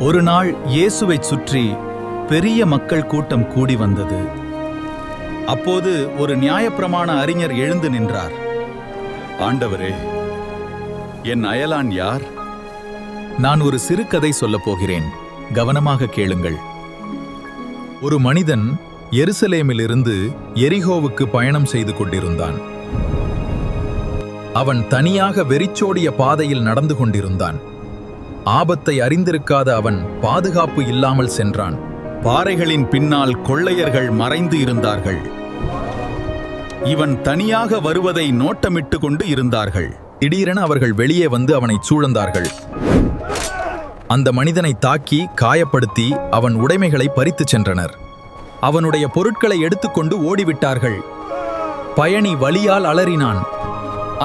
ஒரு நாள் இயேசுவைச் சுற்றி பெரிய மக்கள் கூட்டம் கூடி வந்தது. அப்போது ஒரு நியாயப்பிரமாண அறிஞர் எழுந்து நின்றார். ஆண்டவரே, என் அயலான் யார்? நான் ஒரு சிறுகதை சொல்லப் போகிறேன், கவனமாக கேளுங்கள். ஒரு மனிதன் எருசலேமிலிருந்து எரிகோவுக்கு பயணம் செய்து கொண்டிருந்தான். அவன் தனியாக வெறிச்சோடிய பாதையில் நடந்து கொண்டிருந்தான். ஆபத்தை அறிந்திருக்காத அவன் பாதுகாப்பு இல்லாமல் சென்றான். பாறைகளின் பின்னால் கொள்ளையர்கள் மறைந்து இருந்தார்கள். இவன் தனியாக வருவதை நோட்டமிட்டு கொண்டு இருந்தார்கள். திடீரென அவர்கள் வெளியே வந்து அவனை சூழ்ந்தார்கள். அந்த மனிதனை தாக்கி காயப்படுத்தி அவன் உடைமைகளை பறித்துச் சென்றனர். அவனுடைய பொருட்களை எடுத்துக்கொண்டு ஓடிவிட்டார்கள். பயணி வலியால் அலறினான்.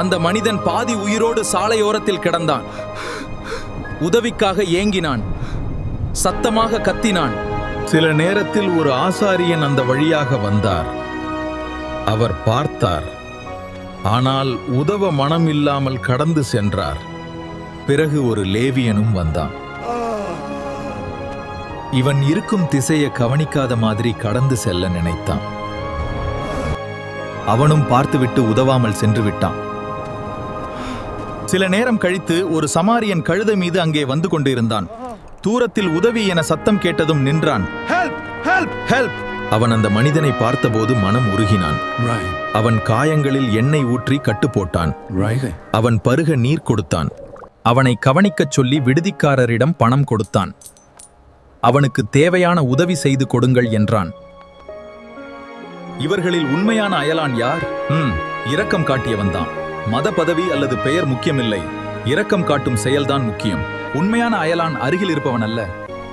அந்த மனிதன் பாதி உயிரோடு சாலையோரத்தில் கிடந்தான். உதவிக்காக ஏங்கினான். சத்தமாக கத்தினான். சில நேரத்தில் ஒரு ஆசாரியன் அந்த வழியாக வந்தார். அவர் பார்த்தார், ஆனால் உதவ மனம் இல்லாமல் கடந்து சென்றார். பிறகு ஒரு லேவியனும் வந்தான். இவன் இருக்கும் திசையை கவனிக்காத மாதிரி கடந்து செல்ல நினைத்தான். அவனும் பார்த்துவிட்டு உதவாமல் சென்று விட்டான். சில நேரம் கழித்து ஒரு சமாரியன் கழுதை மீது அங்கே வந்து கொண்டிருந்தான். தூரத்தில் உதவி என சத்தம் கேட்டதும் நின்றான். Help, help, help! அவன் அந்த மனிதனை பார்த்தபோது மனம் உருகினான். அவன் காயங்களில் எண்ணெய் ஊற்றி கட்டு போட்டான். அவன் பருக நீர் கொடுத்தான். அவனை கவனிக்கச் சொல்லி விடுதிக்காரரிடம் பணம் கொடுத்தான். அவனுக்கு தேவையான உதவி செய்து கொடுங்கள் என்றான். இவர்களில் உண்மையான அயலான் யார்? இரக்கம் காட்டியவன்தான். மத பதவி அல்லது பெயர் முக்கியமில்லை, இரக்கம் காட்டும் செயல்தான் முக்கியம். உண்மையான அயலான் அருகில் இருப்பவன் அல்ல,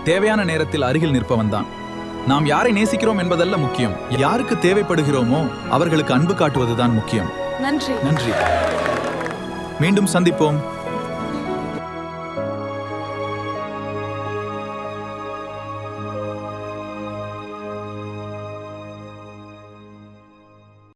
தேவையான நேரத்தில் அருகில் நிற்பவன்தான். நாம் யாரை நேசிக்கிறோம் என்பதல்ல முக்கியம், யாருக்கு தேவைப்படுகிறோமோ அவர்களுக்கு அன்பு காட்டுவதுதான் முக்கியம். நன்றி. நன்றி. மீண்டும் சந்திப்போம்.